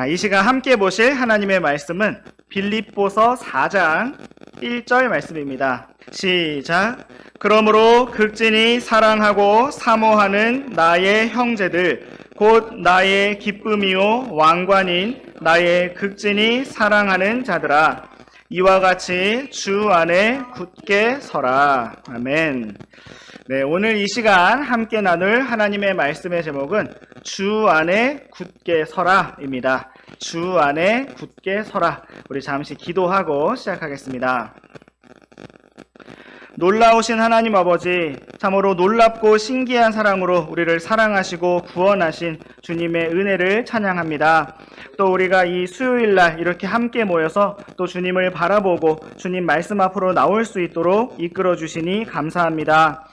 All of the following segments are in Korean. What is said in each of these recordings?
이 시간 함께 보실 하나님의 말씀은 빌립보서 4장 1절 말씀입니다. 시작. 그러므로 극진히 사랑하고 사모하는 나의 형제들 곧 나의 기쁨이요 왕관인 나의 극진히 사랑하는 자들아, 이와 같이 주 안에 굳게 서라. 아멘. 네, 오늘 이 시간 함께 나눌 하나님의 말씀의 제목은 주 안에 굳게 서라입니다. 주 안에 굳게 서라. 우리 잠시 기도하고 시작하겠습니다. 놀라우신 하나님 아버지, 참으로 놀랍고 신기한 사랑으로 우리를 사랑하시고 구원하신 주님의 은혜를 찬양합니다. 또 우리가 이 수요일날 이렇게 함께 모여서 또 주님을 바라보고 주님 말씀 앞으로 나올 수 있도록 이끌어 주시니 감사합니다.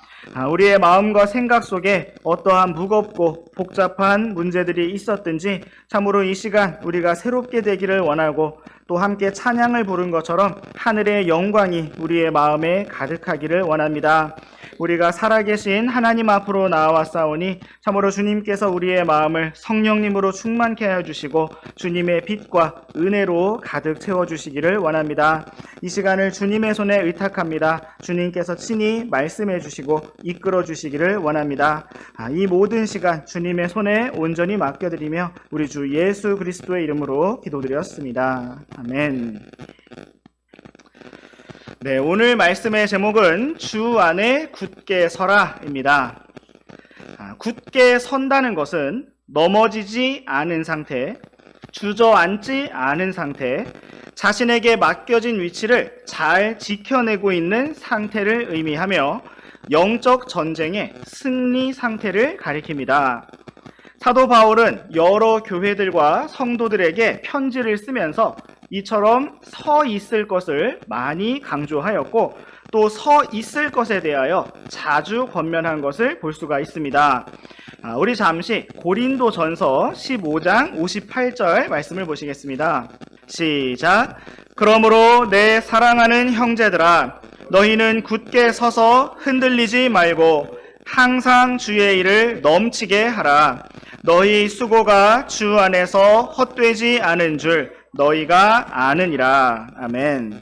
우리의 마음과 생각 속에 어떠한 무겁고 복잡한 문제들이 있었든지 참으로 이 시간 우리가 새롭게 되기를 원하고 또 함께 찬양을 부른 것처럼 하늘의 영광이 우리의 마음에 가득하기를 원합니다. 우리가 살아계신 하나님 앞으로 나아왔사오니 참으로 주님께서 우리의 마음을 성령님으로 충만케 하여 주시고 주님의 빛과 은혜로 가득 채워주시기를 원합니다. 이 시간을 주님의 손에 의탁합니다. 주님께서 친히 말씀해 주시고 이끌어 주시기를 원합니다. 이 모든 시간 주님의 손에 온전히 맡겨드리며 우리 주 예수 그리스도의 이름으로 기도드렸습니다. 아멘. 네, 오늘 말씀의 제목은 주 안에 굳게 서라입니다. 굳게 선다는 것은 넘어지지 않은 상태, 주저앉지 않은 상태, 자신에게 맡겨진 위치를 잘 지켜내고 있는 상태를 의미하며 영적 전쟁의 승리 상태를 가리킵니다. 사도 바울은 여러 교회들과 성도들에게 편지를 쓰면서 이처럼 서 있을 것을 많이 강조하였고 또 서 있을 것에 대하여 자주 권면한 것을 볼 수가 있습니다. 우리 잠시 고린도전서 15장 58절 말씀을 보시겠습니다. 시작. 그러므로 내 사랑하는 형제들아, 너희는 굳게 서서 흔들리지 말고 항상 주의 일을 넘치게 하라. 너희 수고가 주 안에서 헛되지 않은 줄 너희가 아느니라. 아멘.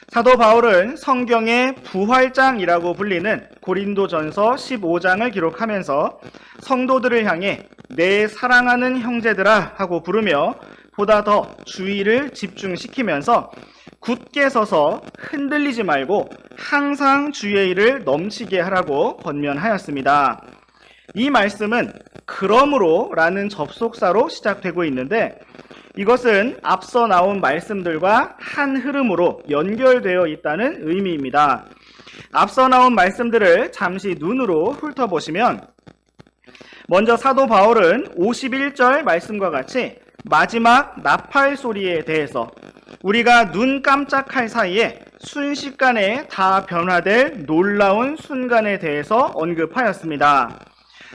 사도 바울은 성경의 부활장이라고 불리는 고린도전서 15장을 기록하면서 성도들을 향해 내 사랑하는 형제들아 하고 부르며 보다 더 주의를 집중시키면서 굳게 서서 흔들리지 말고 항상 주의 일을 넘치게 하라고 권면하였습니다. 이 말씀은 그러므로 라는 접속사로 시작되고 있는데 이것은 앞서 나온 말씀들과 한 흐름으로 연결되어 있다는 의미입니다. 앞서 나온 말씀들을 잠시 눈으로 훑어보시면 먼저 사도 바울은 51절 말씀과 같이 마지막 나팔 소리에 대해서 우리가 눈 깜짝할 사이에 순식간에 다 변화될 놀라운 순간에 대해서 언급하였습니다.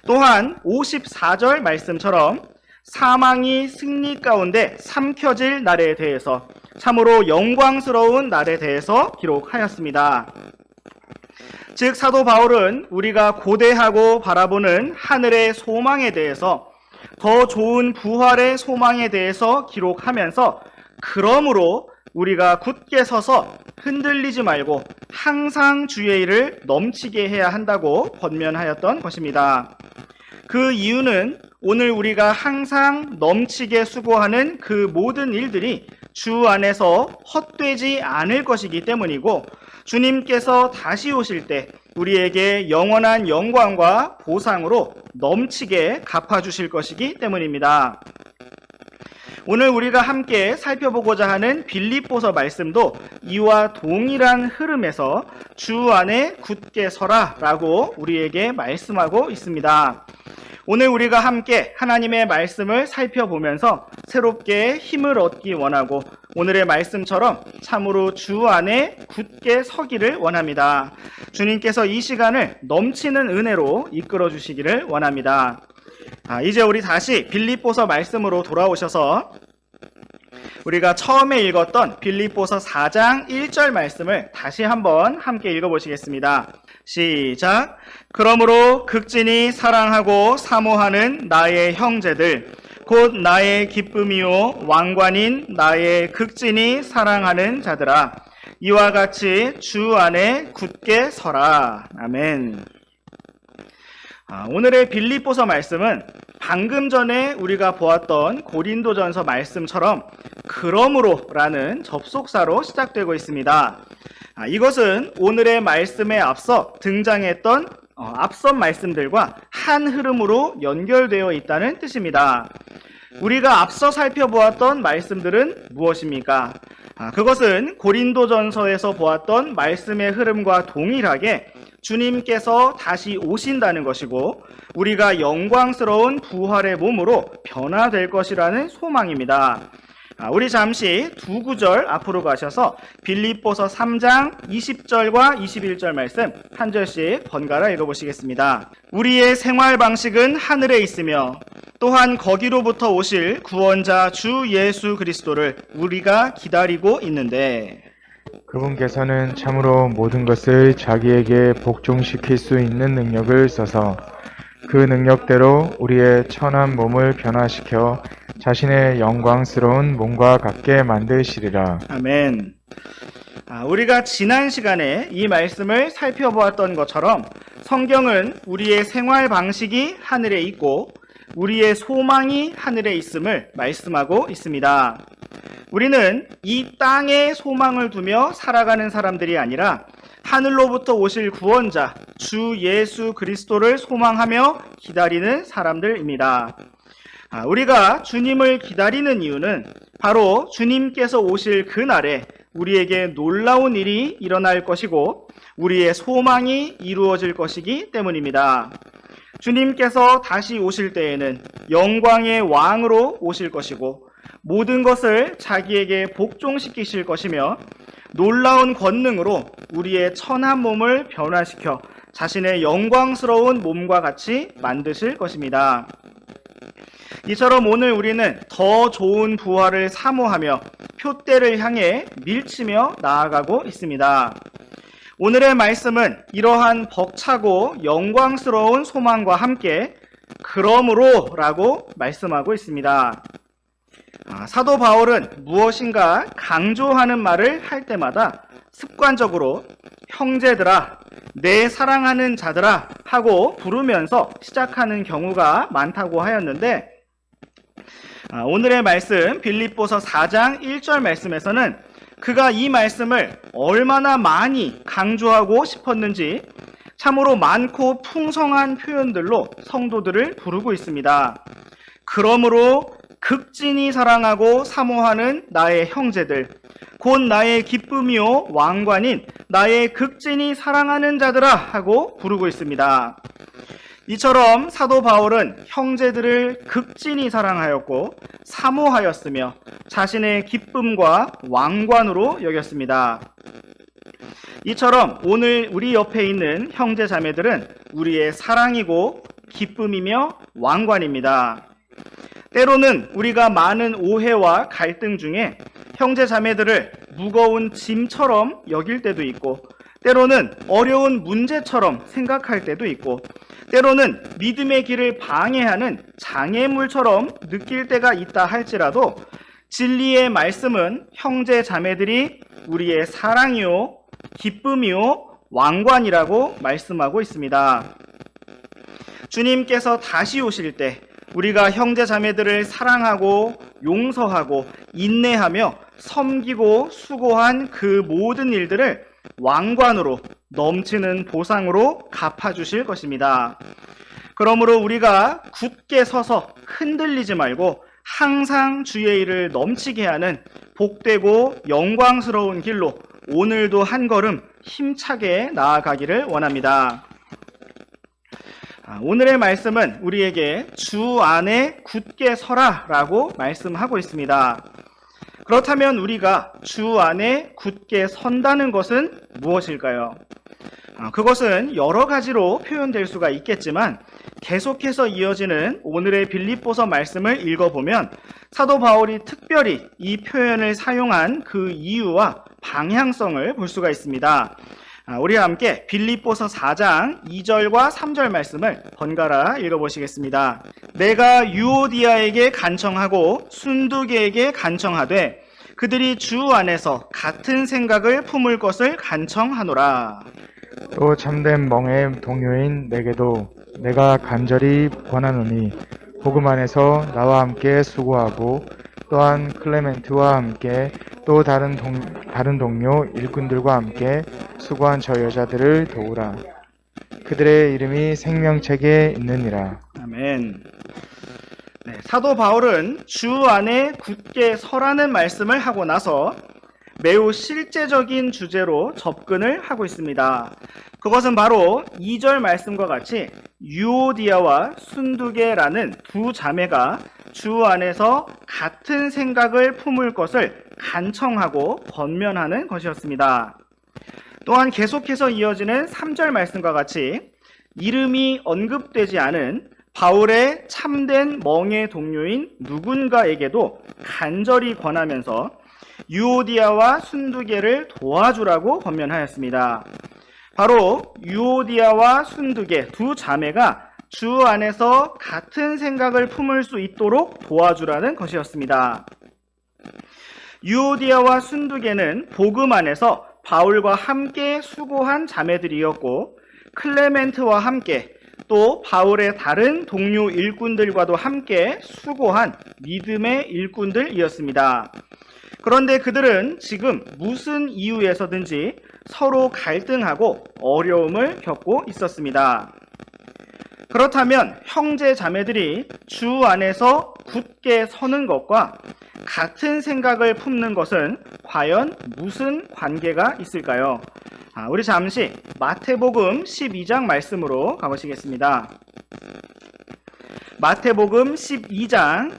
또한 54절 말씀처럼 사망이 승리 가운데 삼켜질 날에 대해서 참으로 영광스러운 날에 대해서 기록하였습니다. 즉 사도 바울은 우리가 고대하고 바라보는 하늘의 소망에 대해서 더 좋은 부활의 소망에 대해서 기록하면서 그러므로 우리가 굳게 서서 흔들리지 말고 항상 주의 일을 넘치게 해야 한다고 권면하였던 것입니다. 그 이유는 오늘 우리가 항상 넘치게 수고하는 그 모든 일들이 주 안에서 헛되지 않을 것이기 때문이고 주님께서 다시 오실 때 우리에게 영원한 영광과 보상으로 넘치게 갚아주실 것이기 때문입니다. 오늘 우리가 함께 살펴보고자 하는 빌립보서 말씀도 이와 동일한 흐름에서 주 안에 굳게 서라라고 우리에게 말씀하고 있습니다. 오늘 우리가 함께 하나님의 말씀을 살펴보면서 새롭게 힘을 얻기 원하고 오늘의 말씀처럼 참으로 주 안에 굳게 서기를 원합니다. 주님께서 이 시간을 넘치는 은혜로 이끌어 주시기를 원합니다. 이제 우리 다시 빌립보서 말씀으로 돌아오셔서 우리가 처음에 읽었던 빌립보서 4장 1절 말씀을 다시 한번 함께 읽어보시겠습니다. 시작. 그러므로 극진히 사랑하고 사모하는 나의 형제들 곧 나의 기쁨이요 왕관인 나의 극진히 사랑하는 자들아 이와 같이 주 안에 굳게 서라. 아멘. 오늘의 빌립보서 말씀은 방금 전에 우리가 보았던 고린도전서 말씀처럼 그러므로라는 접속사로 시작되고 있습니다. 이것은 오늘의 말씀에 앞서 등장했던 앞선 말씀들과 한 흐름으로 연결되어 있다는 뜻입니다. 우리가 앞서 살펴보았던 말씀들은 무엇입니까? 그것은 고린도전서에서 보았던 말씀의 흐름과 동일하게 주님께서 다시 오신다는 것이고 우리가 영광스러운 부활의 몸으로 변화될 것이라는 소망입니다. 우리 잠시 두 구절 앞으로 가셔서 빌립보서 3장 20절과 21절 말씀 한 절씩 번갈아 읽어보시겠습니다. 우리의 생활 방식은 하늘에 있으며 또한 거기로부터 오실 구원자 주 예수 그리스도를 우리가 기다리고 있는데 그분께서는 참으로 모든 것을 자기에게 복종시킬 수 있는 능력을 써서 그 능력대로 우리의 천한 몸을 변화시켜 자신의 영광스러운 몸과 같게 만드시리라. 아멘. 우리가 지난 시간에 이 말씀을 살펴보았던 것처럼 성경은 우리의 생활 방식이 하늘에 있고 우리의 소망이 하늘에 있음을 말씀하고 있습니다. 우리는 이 땅에 소망을 두며 살아가는 사람들이 아니라 하늘로부터 오실 구원자 주 예수 그리스도를 소망하며 기다리는 사람들입니다. 우리가 주님을 기다리는 이유는 바로 주님께서 오실 그날에 우리에게 놀라운 일이 일어날 것이고 우리의 소망이 이루어질 것이기 때문입니다. 주님께서 다시 오실 때에는 영광의 왕으로 오실 것이고 모든 것을 자기에게 복종시키실 것이며 놀라운 권능으로 우리의 천한 몸을 변화시켜 자신의 영광스러운 몸과 같이 만드실 것입니다. 이처럼 오늘 우리는 더 좋은 부활을 사모하며 표대를 향해 밀치며 나아가고 있습니다. 오늘의 말씀은 이러한 벅차고 영광스러운 소망과 함께 그러므로라고 말씀하고 있습니다. 사도 바울은 무엇인가 강조하는 말을 할 때마다 습관적으로 형제들아, 내 사랑하는 자들아 하고 부르면서 시작하는 경우가 많다고 하였는데 오늘의 말씀 빌립보서 4장 1절 말씀에서는 그가 이 말씀을 얼마나 많이 강조하고 싶었는지 참으로 많고 풍성한 표현들로 성도들을 부르고 있습니다. 그러므로 극진히 사랑하고 사모하는 나의 형제들, 곧 나의 기쁨이요 왕관인 나의 극진히 사랑하는 자들아 하고 부르고 있습니다. 이처럼 사도 바울은 형제들을 극진히 사랑하였고 사모하였으며 자신의 기쁨과 왕관으로 여겼습니다. 이처럼 오늘 우리 옆에 있는 형제 자매들은 우리의 사랑이고 기쁨이며 왕관입니다. 때로는 우리가 많은 오해와 갈등 중에 형제 자매들을 무거운 짐처럼 여길 때도 있고 때로는 어려운 문제처럼 생각할 때도 있고 때로는 믿음의 길을 방해하는 장애물처럼 느낄 때가 있다 할지라도 진리의 말씀은 형제 자매들이 우리의 사랑이요 기쁨이요 왕관이라고 말씀하고 있습니다. 주님께서 다시 오실 때 우리가 형제 자매들을 사랑하고 용서하고 인내하며 섬기고 수고한 그 모든 일들을 왕관으로 넘치는 보상으로 갚아주실 것입니다. 그러므로 우리가 굳게 서서 흔들리지 말고 항상 주의 일을 넘치게 하는 복되고 영광스러운 길로 오늘도 한 걸음 힘차게 나아가기를 원합니다. 오늘의 말씀은 우리에게 주 안에 굳게 서라 라고 말씀하고 있습니다. 그렇다면 우리가 주 안에 굳게 선다는 것은 무엇일까요? 그것은 여러 가지로 표현될 수가 있겠지만 계속해서 이어지는 오늘의 빌립보서 말씀을 읽어보면 사도 바울이 특별히 이 표현을 사용한 그 이유와 방향성을 볼 수가 있습니다. 우리와 함께 빌립보서 4장 2절과 3절 말씀을 번갈아 읽어보시겠습니다. 내가 유오디아에게 간청하고 순두계에게 간청하되 그들이 주 안에서 같은 생각을 품을 것을 간청하노라. 또 참된 멍의 동료인 내게도 내가 간절히 권하노니 복음 안에서 나와 함께 수고하고 또한 클레멘트와 함께 또 다른 동료 일꾼들과 함께 수고한 저 여자들을 도우라. 그들의 이름이 생명책에 있느니라. 아멘. 네, 사도 바울은 주 안에 굳게 서라는 말씀을 하고 나서 매우 실제적인 주제로 접근을 하고 있습니다. 그것은 바로 2절 말씀과 같이 유오디아와 순두계라는 두 자매가 주 안에서 같은 생각을 품을 것을 간청하고 권면하는 것이었습니다. 또한 계속해서 이어지는 3절 말씀과 같이 이름이 언급되지 않은 바울의 참된 멍의 동료인 누군가에게도 간절히 권하면서 유오디아와 순두계를 도와주라고 권면하였습니다. 바로 유오디아와 순두계 두 자매가 주 안에서 같은 생각을 품을 수 있도록 도와주라는 것이었습니다. 유오디아와 순두계는 복음 안에서 바울과 함께 수고한 자매들이었고 클레멘트와 함께 또 바울의 다른 동료 일꾼들과도 함께 수고한 믿음의 일꾼들이었습니다. 그런데 그들은 지금 무슨 이유에서든지 서로 갈등하고 어려움을 겪고 있었습니다. 그렇다면 형제 자매들이 주 안에서 굳게 서는 것과 같은 생각을 품는 것은 과연 무슨 관계가 있을까요? 우리 잠시 마태복음 12장 말씀으로 가보시겠습니다. 마태복음 12장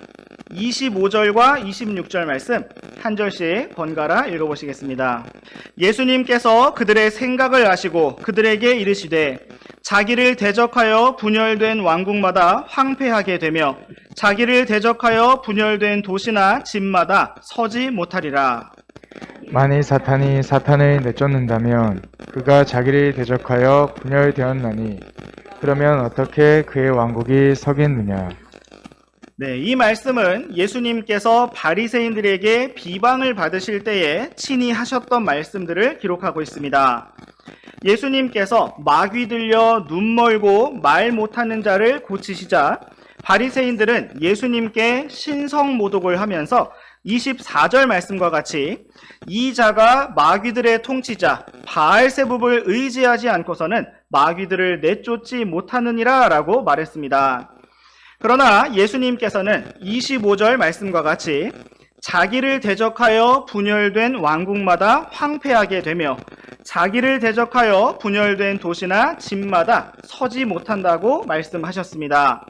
25절과 26절 말씀 한 절씩 번갈아 읽어보시겠습니다. 예수님께서 그들의 생각을 아시고 그들에게 이르시되 자기를 대적하여 분열된 왕국마다 황폐하게 되며 자기를 대적하여 분열된 도시나 집마다 서지 못하리라. 만일 사탄이 사탄을 내쫓는다면 그가 자기를 대적하여 분열되었나니 그러면 어떻게 그의 왕국이 서겠느냐. 네, 이 말씀은 예수님께서 바리새인들에게 비방을 받으실 때에 친히 하셨던 말씀들을 기록하고 있습니다. 예수님께서 마귀 들려 눈 멀고 말 못하는 자를 고치시자 바리새인들은 예수님께 신성모독을 하면서 24절 말씀과 같이 이 자가 마귀들의 통치자 바알세붑을 의지하지 않고서는 마귀들을 내쫓지 못하느니라 라고 말했습니다. 그러나 예수님께서는 25절 말씀과 같이 자기를 대적하여 분열된 왕국마다 황폐하게 되며 자기를 대적하여 분열된 도시나 집마다 서지 못한다고 말씀하셨습니다.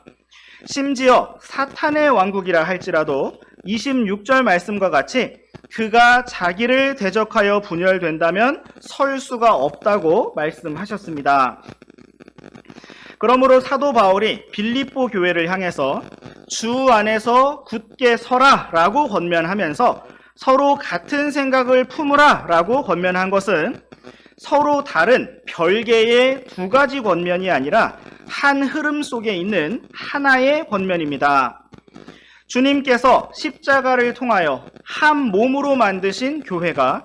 심지어 사탄의 왕국이라 할지라도 26절 말씀과 같이 그가 자기를 대적하여 분열된다면 설 수가 없다고 말씀하셨습니다. 그러므로 사도 바울이 빌립보 교회를 향해서 주 안에서 굳게 서라 라고 권면하면서 서로 같은 생각을 품으라 라고 권면한 것은 서로 다른 별개의 두 가지 권면이 아니라 한 흐름 속에 있는 하나의 권면입니다. 주님께서 십자가를 통하여 한 몸으로 만드신 교회가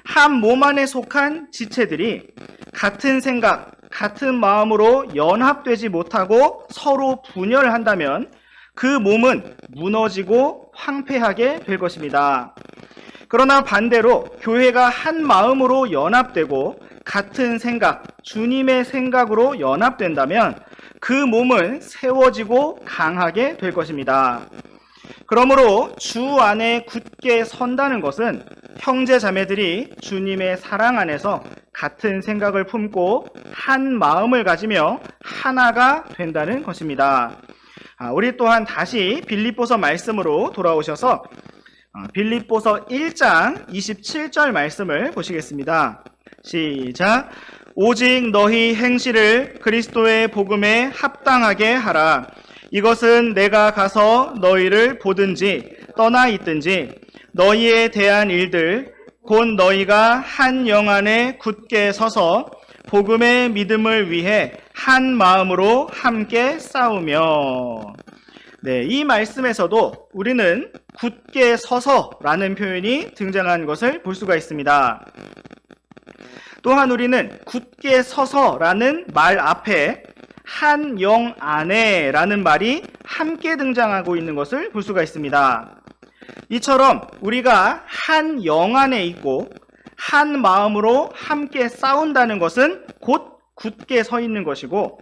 한 몸 안에 속한 지체들이 같은 생각, 같은 마음으로 연합되지 못하고 서로 분열한다면 그 몸은 무너지고 황폐하게 될 것입니다. 그러나 반대로 교회가 한 마음으로 연합되고 같은 생각, 주님의 생각으로 연합된다면 그 몸은 세워지고 강하게 될 것입니다. 그러므로 주 안에 굳게 선다는 것은 형제 자매들이 주님의 사랑 안에서 같은 생각을 품고 한 마음을 가지며 하나가 된다는 것입니다. 우리 또한 다시 빌립보서 말씀으로 돌아오셔서 빌립보서 1장 27절 말씀을 보시겠습니다. 시작. 오직 너희 행실을 그리스도의 복음에 합당하게 하라. 이것은 내가 가서 너희를 보든지 떠나 있든지 너희에 대한 일들 곧 너희가 한 영 안에 굳게 서서 복음의 믿음을 위해 한 마음으로 함께 싸우며. 네, 이 말씀에서도 우리는 굳게 서서라는 표현이 등장한 것을 볼 수가 있습니다. 또한 우리는 굳게 서서라는 말 앞에 한 영 안에라는 말이 함께 등장하고 있는 것을 볼 수가 있습니다. 이처럼 우리가 한 영 안에 있고 한 마음으로 함께 싸운다는 것은 곧 굳게 서 있는 것이고,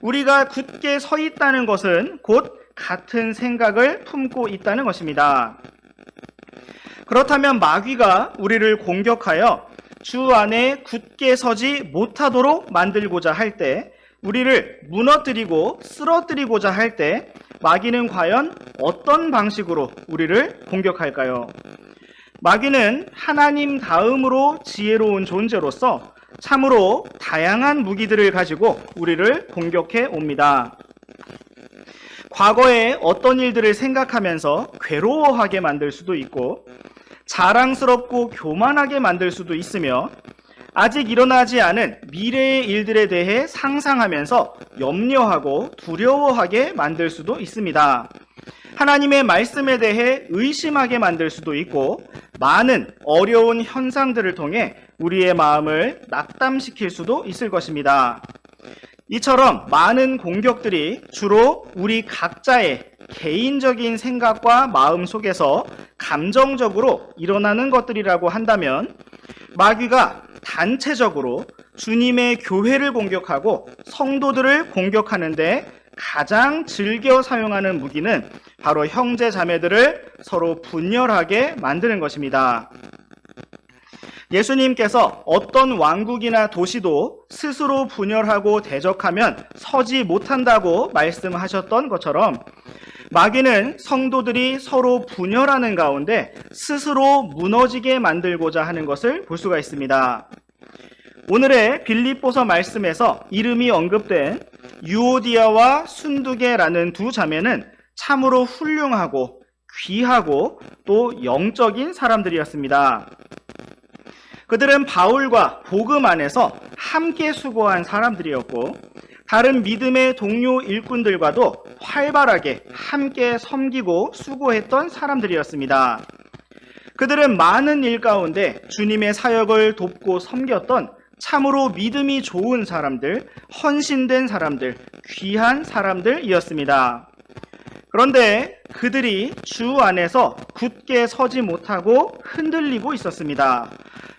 우리가 굳게 서 있다는 것은 곧 같은 생각을 품고 있다는 것입니다. 그렇다면 마귀가 우리를 공격하여 주 안에 굳게 서지 못하도록 만들고자 할 때, 우리를 무너뜨리고 쓰러뜨리고자 할 때 마귀는 과연 어떤 방식으로 우리를 공격할까요? 마귀는 하나님 다음으로 지혜로운 존재로서 참으로 다양한 무기들을 가지고 우리를 공격해 옵니다. 과거에 어떤 일들을 생각하면서 괴로워하게 만들 수도 있고, 자랑스럽고 교만하게 만들 수도 있으며, 아직 일어나지 않은 미래의 일들에 대해 상상하면서 염려하고 두려워하게 만들 수도 있습니다. 하나님의 말씀에 대해 의심하게 만들 수도 있고, 많은 어려운 현상들을 통해 우리의 마음을 낙담시킬 수도 있을 것입니다. 이처럼 많은 공격들이 주로 우리 각자의 개인적인 생각과 마음 속에서 감정적으로 일어나는 것들이라고 한다면, 마귀가 단체적으로 주님의 교회를 공격하고 성도들을 공격하는데 가장 즐겨 사용하는 무기는 바로 형제 자매들을 서로 분열하게 만드는 것입니다. 예수님께서 어떤 왕국이나 도시도 스스로 분열하고 대적하면 서지 못한다고 말씀하셨던 것처럼, 마귀는 성도들이 서로 분열하는 가운데 스스로 무너지게 만들고자 하는 것을 볼 수가 있습니다. 오늘의 빌립보서 말씀에서 이름이 언급된 유오디아와 순두계라는 두 자매는 참으로 훌륭하고 귀하고 또 영적인 사람들이었습니다. 그들은 바울과 복음 안에서 함께 수고한 사람들이었고, 다른 믿음의 동료 일꾼들과도 활발하게 함께 섬기고 수고했던 사람들이었습니다. 그들은 많은 일 가운데 주님의 사역을 돕고 섬겼던 참으로 믿음이 좋은 사람들, 헌신된 사람들, 귀한 사람들이었습니다. 그런데 그들이 주 안에서 굳게 서지 못하고 흔들리고 있었습니다.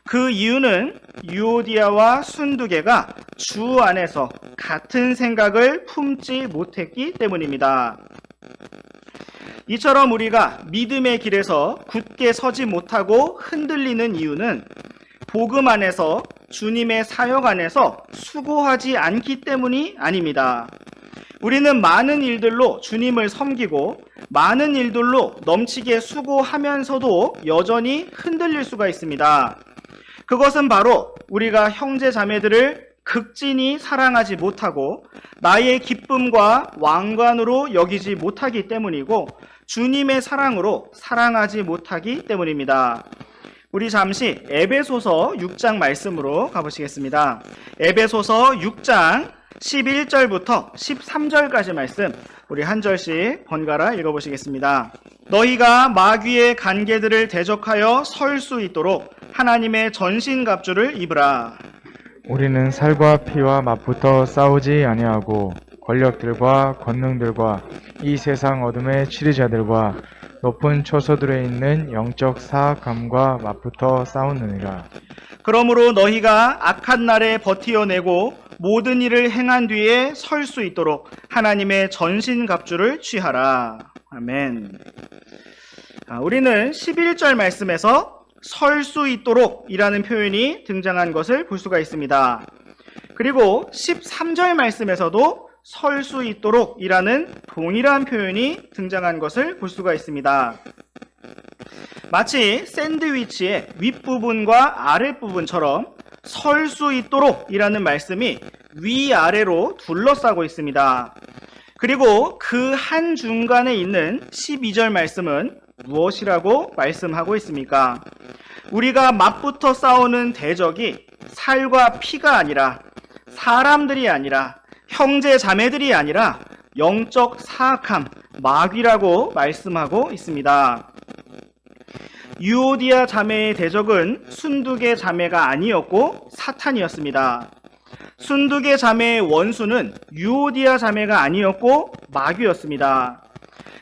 그 이유는 유오디아와 순두계가 주 안에서 같은 생각을 품지 못했기 때문입니다. 이처럼 우리가 믿음의 길에서 굳게 서지 못하고 흔들리는 이유는 복음 안에서 주님의 사역 안에서 수고하지 않기 때문이 아닙니다. 우리는 많은 일들로 주님을 섬기고 많은 일들로 넘치게 수고하면서도 여전히 흔들릴 수가 있습니다. 그것은 바로 우리가 형제 자매들을 극진히 사랑하지 못하고 나의 기쁨과 왕관으로 여기지 못하기 때문이고, 주님의 사랑으로 사랑하지 못하기 때문입니다. 우리 잠시 에베소서 6장 말씀으로 가보시겠습니다. 에베소서 6장 11절부터 13절까지 말씀, 우리 한 절씩 번갈아 읽어보시겠습니다. 너희가 마귀의 간계들을 대적하여 설 수 있도록 하나님의 전신갑주를 입으라. 우리는 살과 피와 맞붙어 싸우지 아니하고 권력들과 권능들과 이 세상 어둠의 치리자들과 높은 초소들에 있는 영적 사악함과 맞붙어 싸우느니라. 그러므로 너희가 악한 날에 버티어내고 모든 일을 행한 뒤에 설 수 있도록 하나님의 전신갑주를 취하라. 아멘. 우리는 11절 말씀에서 설 수 있도록 이라는 표현이 등장한 것을 볼 수가 있습니다. 그리고 13절 말씀에서도 설 수 있도록 이라는 동일한 표현이 등장한 것을 볼 수가 있습니다. 마치 샌드위치의 윗부분과 아랫부분처럼 설 수 있도록 이라는 말씀이 위아래로 둘러싸고 있습니다. 그리고 그 한중간에 있는 12절 말씀은 무엇이라고 말씀하고 있습니까? 우리가 맞붙어 싸우는 대적이 살과 피가 아니라 사람들이 아니라 형제 자매들이 아니라 영적 사악함, 마귀라고 말씀하고 있습니다. 유오디아 자매의 대적은 순두계 자매가 아니었고 사탄이었습니다. 순두계 자매의 원수는 유오디아 자매가 아니었고 마귀였습니다.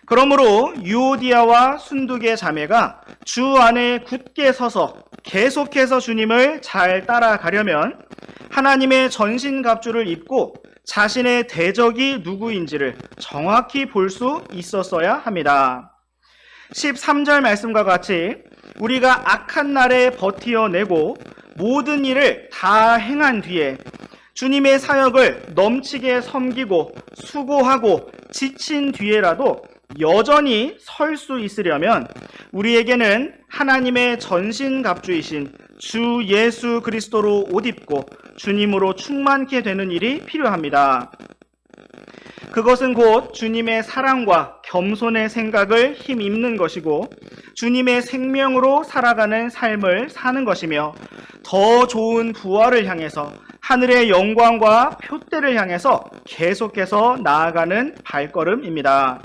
그러므로 유오디아와 순두계 자매가 주 안에 굳게 서서 계속해서 주님을 잘 따라가려면 하나님의 전신갑주를 입고 자신의 대적이 누구인지를 정확히 볼 수 있었어야 합니다. 13절 말씀과 같이 우리가 악한 날에 버티어내고 모든 일을 다 행한 뒤에 주님의 사역을 넘치게 섬기고 수고하고 지친 뒤에라도 여전히 설 수 있으려면 우리에게는 하나님의 전신갑주이신 주 예수 그리스도로 옷 입고 주님으로 충만케 되는 일이 필요합니다. 그것은 곧 주님의 사랑과 겸손의 생각을 힘입는 것이고 주님의 생명으로 살아가는 삶을 사는 것이며 더 좋은 부활을 향해서 하늘의 영광과 표대를 향해서 계속해서 나아가는 발걸음입니다.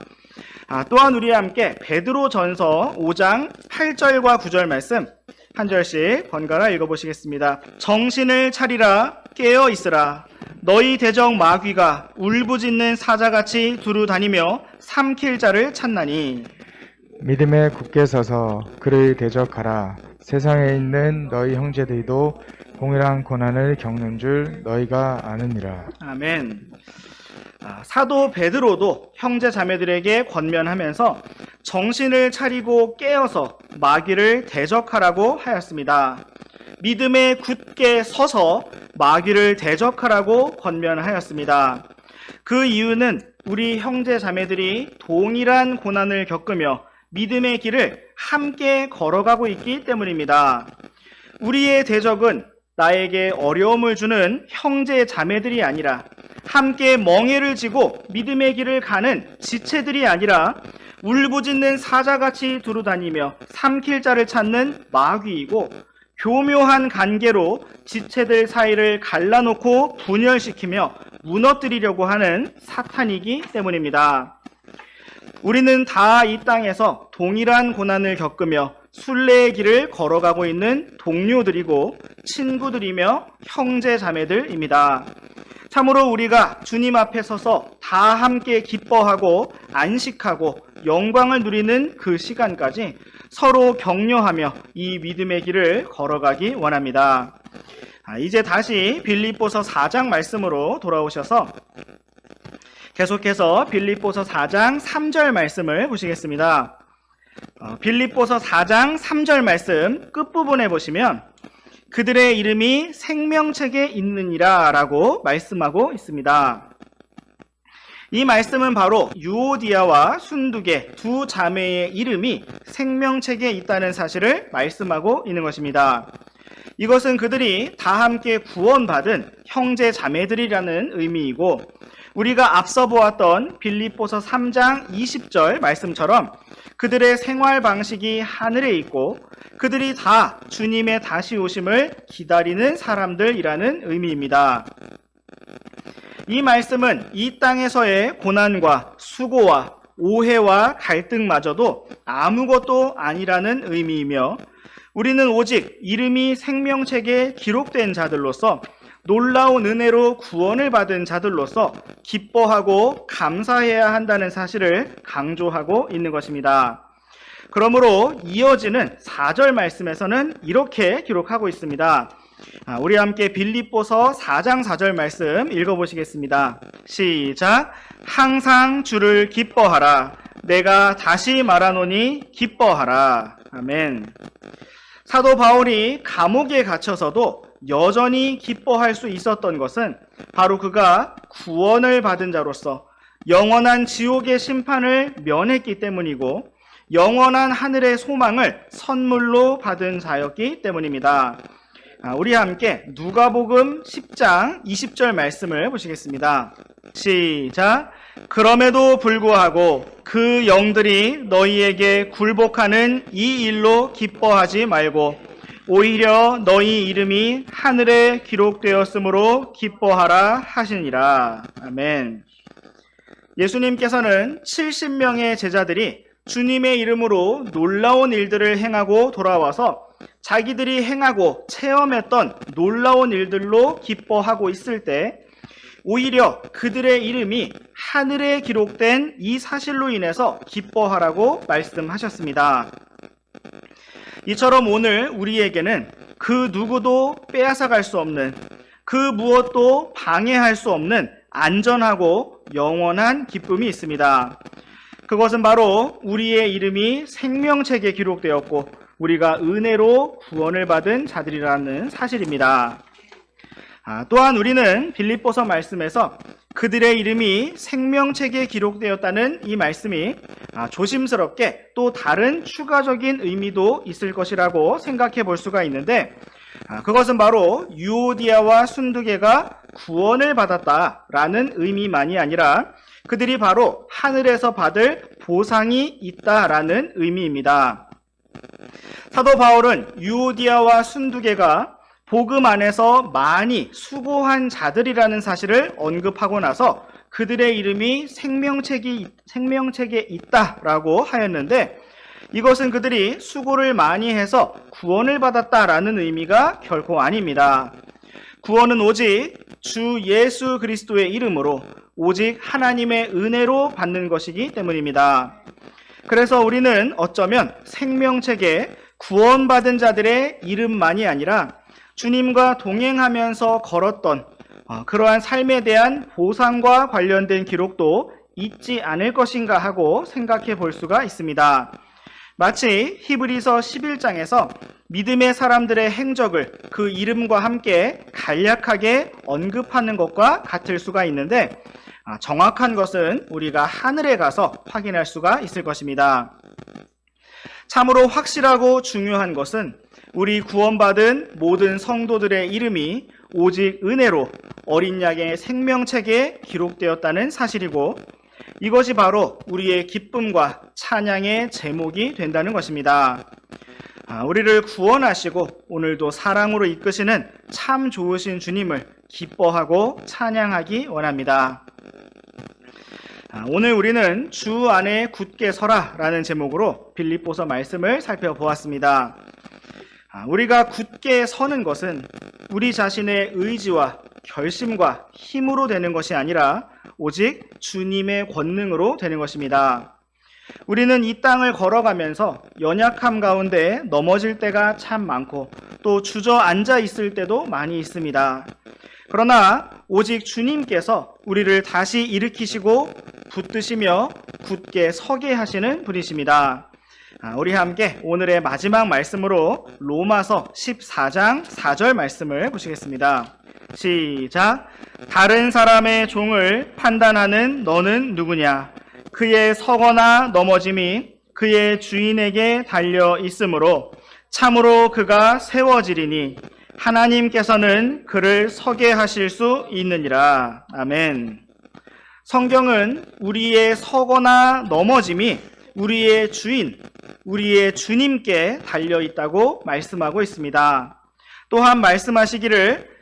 또한 우리와 함께 베드로전서 5장 8절과 9절 말씀 한 절씩 번갈아 읽어보시겠습니다. 정신을 차리라, 깨어 있으라. 너희 대적 마귀가 울부짖는 사자같이 두루 다니며 삼킬 자를 찾나니. 믿음에 굳게 서서 그를 대적하라. 세상에 있는 너희 형제들도 동일한 고난을 겪는 줄 너희가 아느니라. 아멘. 사도 베드로도 형제 자매들에게 권면하면서 정신을 차리고 깨어서 마귀를 대적하라고 하였습니다. 믿음에 굳게 서서 마귀를 대적하라고 권면하였습니다. 그 이유는 우리 형제 자매들이 동일한 고난을 겪으며 믿음의 길을 함께 걸어가고 있기 때문입니다. 우리의 대적은 나에게 어려움을 주는 형제 자매들이 아니라 함께 멍에를 지고 믿음의 길을 가는 지체들이 아니라 울부짖는 사자같이 두루다니며 삼킬 자를 찾는 마귀이고 교묘한 관계로 지체들 사이를 갈라놓고 분열시키며 무너뜨리려고 하는 사탄이기 때문입니다. 우리는 다 이 땅에서 동일한 고난을 겪으며 순례의 길을 걸어가고 있는 동료들이고 친구들이며 형제 자매들입니다. 참으로 우리가 주님 앞에 서서 다 함께 기뻐하고 안식하고 영광을 누리는 그 시간까지 서로 격려하며 이 믿음의 길을 걸어가기 원합니다. 이제 다시 빌립보서 4장 말씀으로 돌아오셔서 계속해서 빌립보서 4장 3절 말씀을 보시겠습니다. 빌립보서 4장 3절 말씀 끝부분에 보시면 그들의 이름이 생명책에 있느니라 라고 말씀하고 있습니다. 이 말씀은 바로 유오디아와 순두계 두 자매의 이름이 생명책에 있다는 사실을 말씀하고 있는 것입니다. 이것은 그들이 다 함께 구원받은 형제 자매들이라는 의미이고 우리가 앞서 보았던 빌립보서 3장 20절 말씀처럼 그들의 생활 방식이 하늘에 있고 그들이 다 주님의 다시 오심을 기다리는 사람들이라는 의미입니다. 이 말씀은 이 땅에서의 고난과 수고와 오해와 갈등마저도 아무것도 아니라는 의미이며 우리는 오직 이름이 생명책에 기록된 자들로서 놀라운 은혜로 구원을 받은 자들로서 기뻐하고 감사해야 한다는 사실을 강조하고 있는 것입니다. 그러므로 이어지는 4절 말씀에서는 이렇게 기록하고 있습니다. 우리 함께 빌립보서 4장 4절 말씀 읽어보시겠습니다. 시작. 항상 주를 기뻐하라. 내가 다시 말하노니 기뻐하라. 아멘. 사도 바울이 감옥에 갇혀서도 여전히 기뻐할 수 있었던 것은 바로 그가 구원을 받은 자로서 영원한 지옥의 심판을 면했기 때문이고 영원한 하늘의 소망을 선물로 받은 자였기 때문입니다. 우리 함께 누가복음 10장 20절 말씀을 보시겠습니다. 시작. 그럼에도 불구하고 그 영들이 너희에게 굴복하는 이 일로 기뻐하지 말고 오히려 너희 이름이 하늘에 기록되었으므로 기뻐하라 하시니라. 아멘. 예수님께서는 70명의 제자들이 주님의 이름으로 놀라운 일들을 행하고 돌아와서 자기들이 행하고 체험했던 놀라운 일들로 기뻐하고 있을 때 오히려 그들의 이름이 하늘에 기록된 이 사실로 인해서 기뻐하라고 말씀하셨습니다. 이처럼 오늘 우리에게는 그 누구도 빼앗아갈 수 없는, 그 무엇도 방해할 수 없는 안전하고 영원한 기쁨이 있습니다. 그것은 바로 우리의 이름이 생명책에 기록되었고 우리가 은혜로 구원을 받은 자들이라는 사실입니다. 또한 우리는 빌립보서 말씀에서 그들의 이름이 생명책에 기록되었다는 이 말씀이 조심스럽게 또 다른 추가적인 의미도 있을 것이라고 생각해 볼 수가 있는데, 그것은 바로 유오디아와 순두개가 구원을 받았다라는 의미만이 아니라 그들이 바로 하늘에서 받을 보상이 있다라는 의미입니다. 사도 바울은 유오디아와 순두개가 복음 안에서 많이 수고한 자들이라는 사실을 언급하고 나서 그들의 이름이 생명책에 있다라고 하였는데, 이것은 그들이 수고를 많이 해서 구원을 받았다라는 의미가 결코 아닙니다. 구원은 오직 주 예수 그리스도의 이름으로 오직 하나님의 은혜로 받는 것이기 때문입니다. 그래서 우리는 어쩌면 생명책에 구원받은 자들의 이름만이 아니라 주님과 동행하면서 걸었던 그러한 삶에 대한 보상과 관련된 기록도 있지 않을 것인가 하고 생각해 볼 수가 있습니다. 마치 히브리서 11장에서 믿음의 사람들의 행적을 그 이름과 함께 간략하게 언급하는 것과 같을 수가 있는데, 정확한 것은 우리가 하늘에 가서 확인할 수가 있을 것입니다. 참으로 확실하고 중요한 것은 우리 구원받은 모든 성도들의 이름이 오직 은혜로 어린 양의 생명책에 기록되었다는 사실이고, 이것이 바로 우리의 기쁨과 찬양의 제목이 된다는 것입니다. 우리를 구원하시고 오늘도 사랑으로 이끄시는 참 좋으신 주님을 기뻐하고 찬양하기 원합니다. 오늘 우리는 주 안에 굳게 서라 라는 제목으로 빌립보서 말씀을 살펴보았습니다. 우리가 굳게 서는 것은 우리 자신의 의지와 결심과 힘으로 되는 것이 아니라 오직 주님의 권능으로 되는 것입니다. 우리는 이 땅을 걸어가면서 연약함 가운데 넘어질 때가 참 많고 또 주저앉아 있을 때도 많이 있습니다. 그러나 오직 주님께서 우리를 다시 일으키시고 붙드시며 굳게 서게 하시는 분이십니다. 우리 함께 오늘의 마지막 말씀으로 로마서 14장 4절 말씀을 보시겠습니다. 시작. 다른 사람의 종을 판단하는 너는 누구냐? 그의 서거나 넘어짐이 그의 주인에게 달려 있으므로 참으로 그가 세워지리니 하나님께서는 그를 서게 하실 수 있느니라. 아멘. 성경은 우리의 서거나 넘어짐이 우리의 주인, 우리의 주님께 달려 있다고 말씀하고 있습니다. 또한 말씀하시기를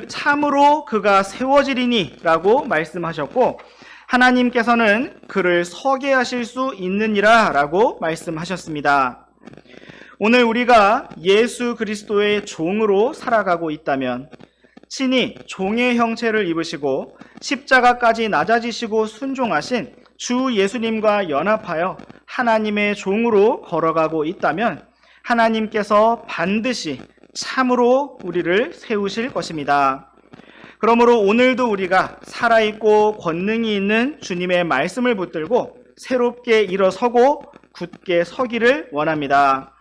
참으로 그가 세워지리니 라고 말씀하셨고, 하나님께서는 그를 서게 하실 수 있느니라 라고 말씀하셨습니다. 오늘 우리가 예수 그리스도의 종으로 살아가고 있다면, 친히 종의 형체를 입으시고 십자가까지 낮아지시고 순종하신 주 예수님과 연합하여 하나님의 종으로 걸어가고 있다면 하나님께서 반드시 참으로 우리를 세우실 것입니다. 그러므로 오늘도 우리가 살아있고 권능이 있는 주님의 말씀을 붙들고 새롭게 일어서고 굳게 서기를 원합니다.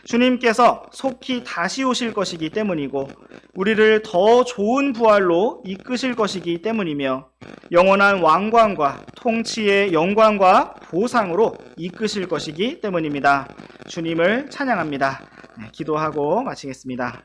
주님께서 속히 다시 오실 것이기 때문이고 우리를 더 좋은 부활로 이끄실 것이기 때문이며 영원한 왕관과 통치의 영광과 보상으로 이끄실 것이기 때문입니다. 주님을 찬양합니다. 기도하고 마치겠습니다.